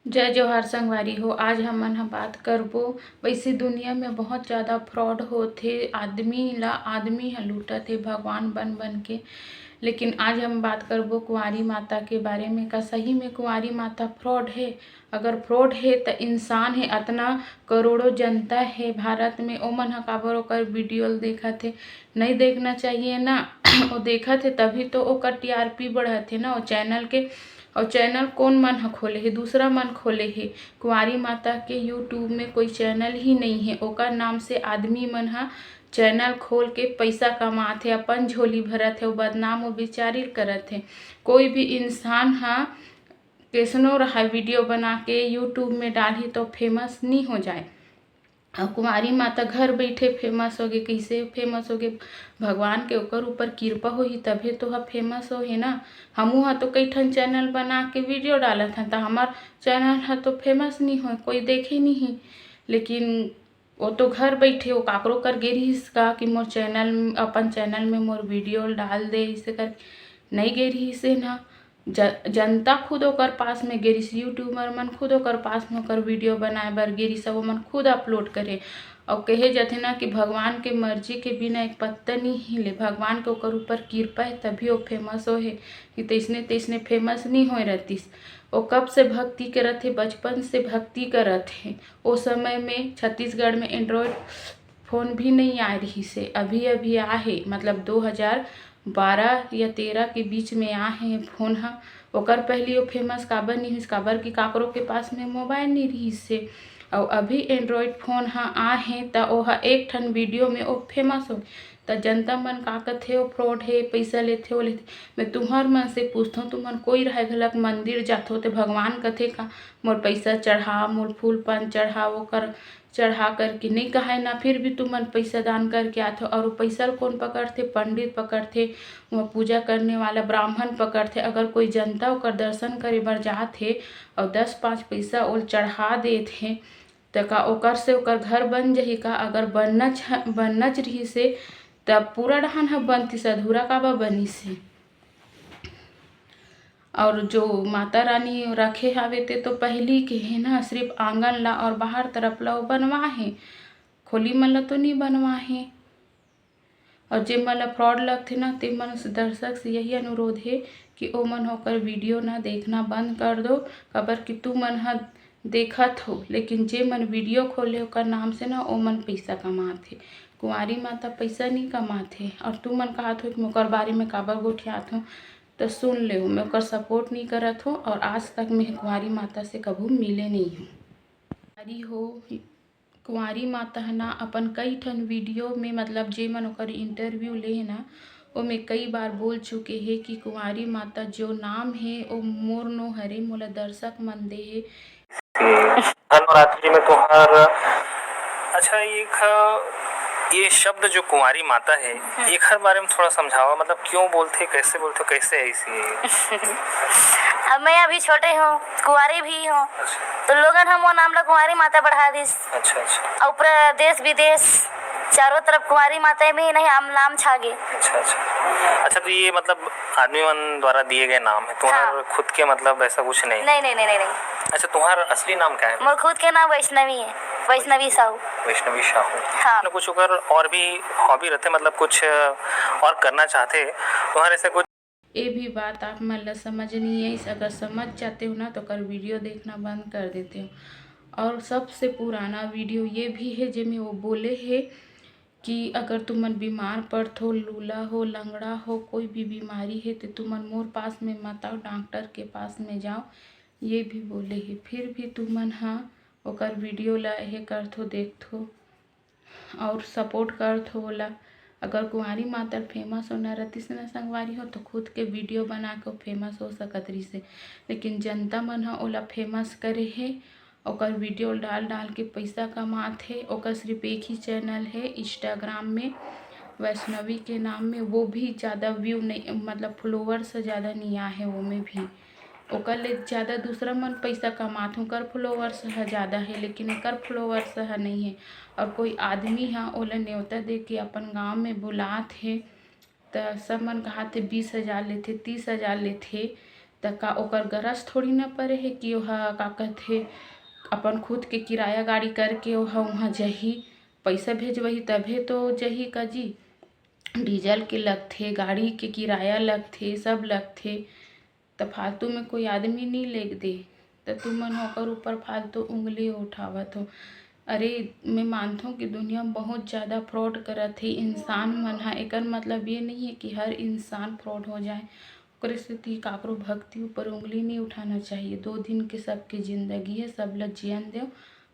जय जोहार संगवारी हो। आज हमन ह बात करबो। वैसे दुनिया में बहुत ज़्यादा फ्रॉड होथे। आदमी ह लूटत हे भगवान बन बन के। लेकिन आज हम बात करबो कुंवारी माता के बारे में। का सही में कुंवारी माता फ्रॉड है? अगर फ्रॉड है तो इंसान है, अतना करोड़ों जनता है भारत में, ओमन ह काबर ओकर वीडियो देखत है? नहीं देखना चाहिए ना। वो देखत है तभी तो ओकर टीआरपी बढ़त है ना, वो चैनल के। और चैनल कौन मन ह खोले हे? दूसरा मन खोले हे। कुंवारी माता के यूट्यूब में कोई चैनल ही नहीं है। ओकर नाम से आदमी मन ह चैनल खोल के पैसा कमाथे, अपन झोली भरत है, बदनाम और बेचारी करत है। कोई भी इंसान ह कैसनो रहा वीडियो बना के यूट्यूब में डालही तो फेमस नहीं हो जाए। और कुंवारी माता घर बैठे फेमस होगे। कैसे फेमस होगे? भगवान के ओकर ऊपर कृपा होही तभी तो ह फेमस होही ना। हमू ह तो कई ठन चैनल बना के वीडियो डालत हन, तो हमार चैनल ह तो फेमस नहीं हो, कोई देखे नहीं। लेकिन वो तो घर बैठे, वो काकरो कर गे रहीस का कि मोर चैनल, अपन चैनल में मोर वीडियो डाल दे, इसे कर नहीं गे रहीस ना। जनता खुद ओकर पास में गे रहीस, यूट्यूबर मन खुद ओकर पास में ओकर वीडियो बनाए बर गे रहीस, वो मन खुद अपलोड करे। और कहे जाथे ना कि भगवान के मर्जी के बिना एक पत्ता नहीं हिले। भगवान के ओकर ऊपर कृपा है तभी वो फेमस हो है, कि तैसने तैसने फेमस नहीं होए रहतिस। वो कब से भक्ति करत है? बचपन से भक्ति करत है। उस समय में छत्तीसगढ़ में एंड्रॉयड फ़ोन भी नहीं आ रही से, अभी अभी आ है, मतलब 2012 या 13 के बीच में आ है फ़ोन ह। ओकर पहले वो फेमस काबर नहीं हुई? काबर कि काकरो के पास में मोबाइल नहीं रही से। और अभी एंड्रॉयड फ़ोन ह आ है तो वह एक ठन वीडियो में वो फेमस हो। तो जनता मन का कथे वो फ्रॉड है, पैसा लेथे, वो लेथे। मैं तुम्हार मन से पूछथों, तुमन कोई रहे घलक मंदिर जाथो तो भगवान कथे का मोर पैसा चढ़ा, मोर फूल पान चढ़ा, वो कर चढ़ा करके नहीं कहे ना। फिर भी तुमन पैसा दान करके आते हो। और वो पैसा कौन पकड़थे? पंडित पकड़थे, वहाँ पूजा करने वाला ब्राह्मण पकड़थे। अगर कोई जनता ओकर दर्शन करे बर जाथे और 10-5 पैसा ओल चढ़ा देथे तो का ओकर से ओकर घर बन जाही का? अगर बनच रही से तब पूरा डहान ह बनतिस, अधूरा काबर बनिस है? और जो माता रानी रखे हावे ते तो पहली के है ना, सिर्फ आंगन ला और बाहर तरफ ला वो बनवा है, खोली मन ला तो नहीं बनवा है। और जे मन ला फ्रॉड लगथे ना, ते मन दर्शक से यही अनुरोध है कि ओ मन होकर वीडियो ना देखना बंद कर दो। काबर कि तू मन ह देखत हो, लेकिन जे मन वीडियो खोले ओकर नाम से ना ओ मन पैसा कमाथे। कुंवारी माता पैसा नहीं कमाथे। और तू मन कहत हो कि मैं ओकर बारे में काबर गोठियात हूँ, तो सुन ले, मैं ओकर सपोर्ट नहीं करत हो। और आज तक मैं कुंवारी माता से कभू मिले नहीं हूँ। कुंवारी माता है ना, अपन कई ठन वीडियो में, मतलब जे मन ओकर इंटरव्यू ले है ना, वो में कई बार बोल चुके हैं कि कुंवारी माता जो नाम है वो मोर नो हरे, मोला दर्शक मन दे है। नवरात्रि में त्योहार। अच्छा, ये शब्द जो कुंवारी माता है, ये हर बारे में थोड़ा समझाओ, मतलब क्यों बोलते, कैसे बोलते, कैसे है इसी? अब मैं अभी छोटे हूँ, कुंवारी भी हूँ, तो लोगन हम वो नाम ला कुंवारी माता बढ़ा दिस। अच्छा अच्छा। और पूरा देश विदेश चारों तरफ कुंवारी माता में ही नहीं हम नाम छागे। अच्छा अच्छा। अच्छा, तो ये मतलब आदमी मन द्वारा दिए गए नाम है, तुम्हारा खुद के मतलब ऐसा कुछ नहीं? नहीं नहीं नहीं नहीं नहीं। अच्छा, तुम्हारा असली नाम क्या है? मोर खुद के नाम वैष्णवी है, वैष्णवी साहू। वैष्णवी साहू। हाँ। कुछ अगर और भी हॉबी रहते, मतलब कुछ और करना चाहते तुम्हारे से कुछ? ये भी बात आप मन ला समझ नहीं है। अगर समझ जाते हो ना तो कर वीडियो देखना बंद कर देते हो। और सबसे पुराना वीडियो ये भी है जिसमें वो बोले है कि अगर तुमन बीमार पड़त हो, लूला हो, लंगड़ा हो, कोई भी बीमारी है तो तुमन मोर पास में मत आओ, डॉक्टर के पास में जाओ, ये भी बोले है। फिर भी तुमन हाँ ओकर वीडियो ला हे करथो, देखथो और सपोर्ट करथो ओला। अगर कुंवारी माता फेमस होना रहती से ना संगवारी हो, तो खुद के वीडियो बना के फेमस हो सकत रही से। लेकिन जनता मन ह ओला फेमस करे है, ओकर वीडियो डाल डाल के पैसा कमाथे। ओकर सिर्फ एक ही चैनल है इंस्टाग्राम में, वैष्णवी के नाम में, वो भी ज़्यादा व्यू नहीं, मतलब फॉलोवर्स ज़्यादा नहीं आए वो में भी। ओकर ले ज़्यादा दूसरा मन पैसा कमात हूँ, कर फॉलोवर्स है ज़्यादा है, लेकिन एकर फॉलोवर्स है नहीं है। और कोई आदमी है ओला न्योता दे के अपन गांव में बुलात है, तो सब मन कहते 20,000 लेथे, 30,000 लेथे। त का ओकर गरज थोड़ी ना परे है कि ओहा का कहथे अपन खुद के किराया गाड़ी करके ओहा वहाँ जही, पैसा भेजबही तभे तो जही का जी। डीजल के लगथे, गाड़ी के किराया लगथे, सब लगथे। त फालतू में कोई आदमी नहीं लेग दे तो तुम मन ओकर ऊपर फालतू उंगली उठावत हो। अरे मैं मानता हूँ कि दुनिया में बहुत ज़्यादा फ्रॉड करत है इंसान मन हा। एकर मतलब ये नहीं है कि हर इंसान फ्रॉड हो जाए। ओकरे सेती काकरो भक्ति ऊपर उंगली नहीं उठाना चाहिए। 2 दिन के सबके जिंदगी है, सब ल जियन देव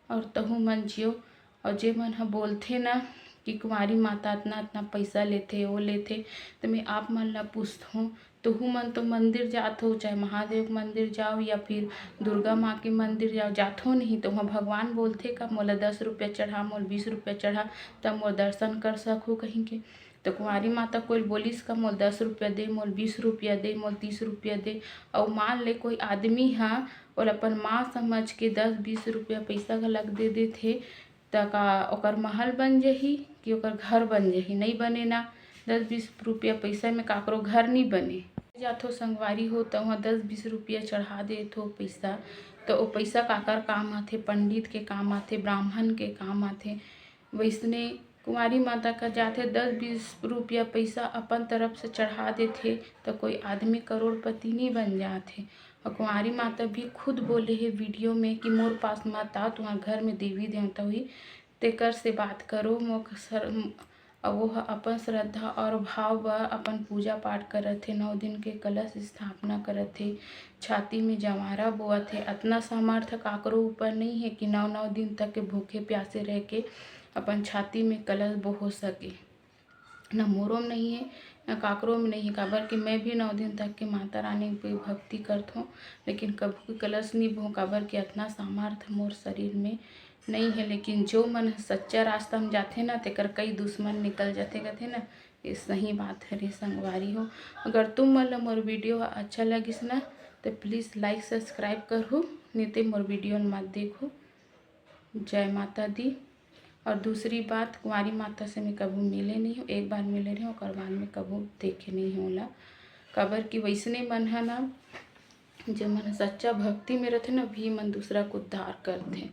और तहु मन जियो। और जे मन हा बोलथे ना कि कुंवारी माता इतना इतना पैसा लेथे वो लेथे, तो मैं आप मन ला पूछता हूँ तुहू मन तो मंदिर जात हो, चाहे महादेव के मंदिर जाओ या फिर दुर्गा माँ के मंदिर जाओ, जात हो नहीं तो वहाँ भगवान बोलथे का मोला 10 रुपया चढ़ा, मोल 20 रुपया चढ़ा तब मोल दर्शन कर सकूँ कहीं के। तो कुंवारी माता कोई बोलिस का मोल 10 रुपया दे, मोल 20 रुपया दे, मोल 30 रुपया दे। और मान ले कोई आदमी हाँ और अपन माँ समझ के 10-20 रुपया पैसा घलक दे देथे त का ओकर महल बन जही कि ओकर घर बन जही? नहीं बने ना। 10-20 रुपया पैसा में काकरो घर नहीं बने। जाथो संगवारी हो तो वहाँ 10-20 रुपया चढ़ा देथो पैसा, तो वो पैसा काकर काम आथे? पंडित के काम आथे, ब्राह्मण के काम आथे। वैसने कुंवारी माता का जाथे 10-20 रुपया पैसा अपन तरफ से चढ़ा देथे तो कोई आदमी करोड़पति नहीं बन जाथे। और कुंवारी माता भी खुद बोले है वीडियो में कि मोर पास मत आओ, तुम्हारे घर में देवी देवता हुई तेकर से बात करो। वो अपन श्रद्धा और भाव व अपन पूजा पाठ करत थे, 9 दिन के कलश स्थापना करत थे, छाती में जवारा बोअत थे। इतना सामर्थ्य काकरो ऊपर नहीं है कि 9 दिन तक के भूखे प्यासे रह के अपन छाती में कलश बो सके। न मोरो में नहीं है न काकरो में नहीं है। काबर कि मैं भी 9 दिन तक के माता रानी पे भक्ति करत हूँ, लेकिन कभी कलश नहीं बो। काबर कि इतना सामर्थ्य मोर शरीर में नहीं है। लेकिन जो मन सच्चा रास्ता में जाते ना तेकर कई दुश्मन निकल जाते कहते ना, ये सही बात है रे संगवारी हो। अगर तुम मन ला मोर वीडियो अच्छा लगिस ना तो प्लीज़ लाइक सब्सक्राइब करो, नहीं तो मोर वीडियो मत देखो। जय माता दी। और दूसरी बात, कुंवारी माता से मैं कभी मिले नहीं हूँ, एक बार मिले रही हूँ और बाद में कभी देखे नहीं हूँ ला। काबर कि वैसने मन है ना जो मन सच्चा भक्ति में रहते ना भी मन दूसरा को उद्धार करते,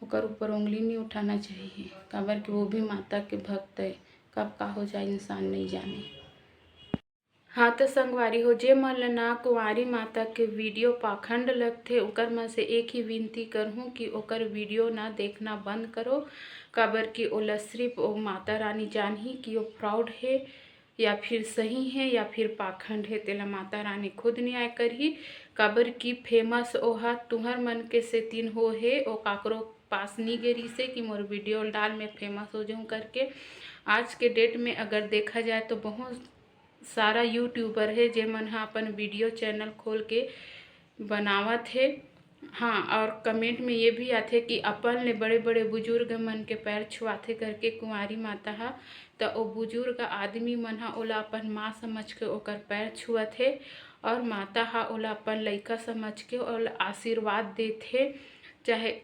ओकर ऊपर उंगली नहीं उठाना चाहिए। काबर कि वो भी माता के भक्त है, कब का हो जाए इंसान नहीं जाने। हाँ तो संगवारी हो, जे मन ल ना कुंवारी माता के वीडियो पाखंड लगथे ओकर मन से एक ही विनती करहूँ कि ओकर वीडियो ना देखना बंद करो। काबर कि ओला सिर्फ वो माता रानी जानही कि वो फ्रॉड है या फिर सही है या फिर पाखंड है, तेला माता रानी खुद न्याय करही। काबर कि फेमस ओहा तुहर मन के सेतिन हो है, ओ काकरो पास नहीं गेरी से कि मोर वीडियो डाल में फेमस हो जाऊँ करके। आज के डेट में अगर देखा जाए तो बहुत सारा यूट्यूबर है जे मन हा अपन वीडियो चैनल खोल के बनावत है। हाँ, और कमेंट में ये भी आथे कि अपन ले बड़े बड़े बुजुर्ग मन के पैर छुआथे करके कुंवारी माता हा, तो वो बुजुर्ग आदमी मन हा ओला अपन माँ समझ के ओकर पैर छुअथे और माता हा ओला अपन लइका समझ के ओला आशीर्वाद देथे। चाहे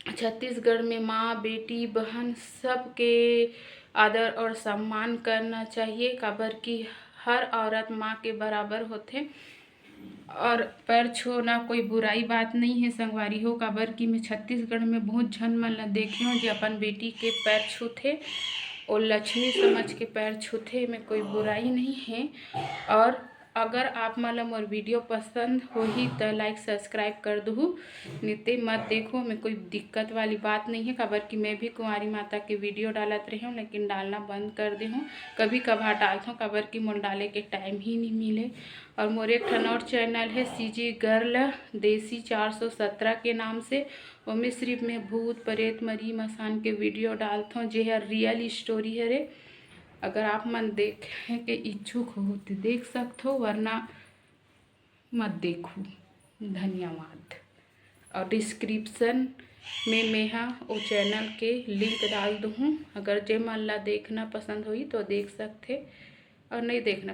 छत्तीसगढ़ में माँ बेटी बहन सबके आदर और सम्मान करना चाहिए। काबर कि हर औरत माँ के बराबर होते और पैर छूना कोई बुराई बात नहीं है संगवारी हो। काबर कि मैं छत्तीसगढ़ में बहुत झन मन ला देखे हूँ जो अपन बेटी के पैर छूथे और लक्ष्मी समझ के पैर छूथे, में कोई बुराई नहीं है। और अगर आप मन मोर वीडियो पसंद होही तो लाइक सब्सक्राइब कर दहु, निते मत देखो, में कोई दिक्कत वाली बात नहीं है। काबर कि मैं भी कुंवारी माता के वीडियो डालत रही हूँ लेकिन डालना बंद कर दे हूँ। कभी कभार डालता हूँ काबर कि मोर डाले के टाइम ही नहीं मिले। और मोर एक ठन और चैनल है सीजी गर्ल देसी 417 के नाम से, वो में सिर्फ मैं भूत प्रेत मरी मसान के वीडियो डालता हूँ जे है रियल स्टोरी है रे। अगर आप मन देखे के इच्छुक हो तो देख सकते हो, वरना मत देखो। धन्यवाद। और डिस्क्रिप्शन में मैं वो चैनल के लिंक डाल दूँ, अगर जे मन ला देखना पसंद हुई तो देख सकते और नहीं देखना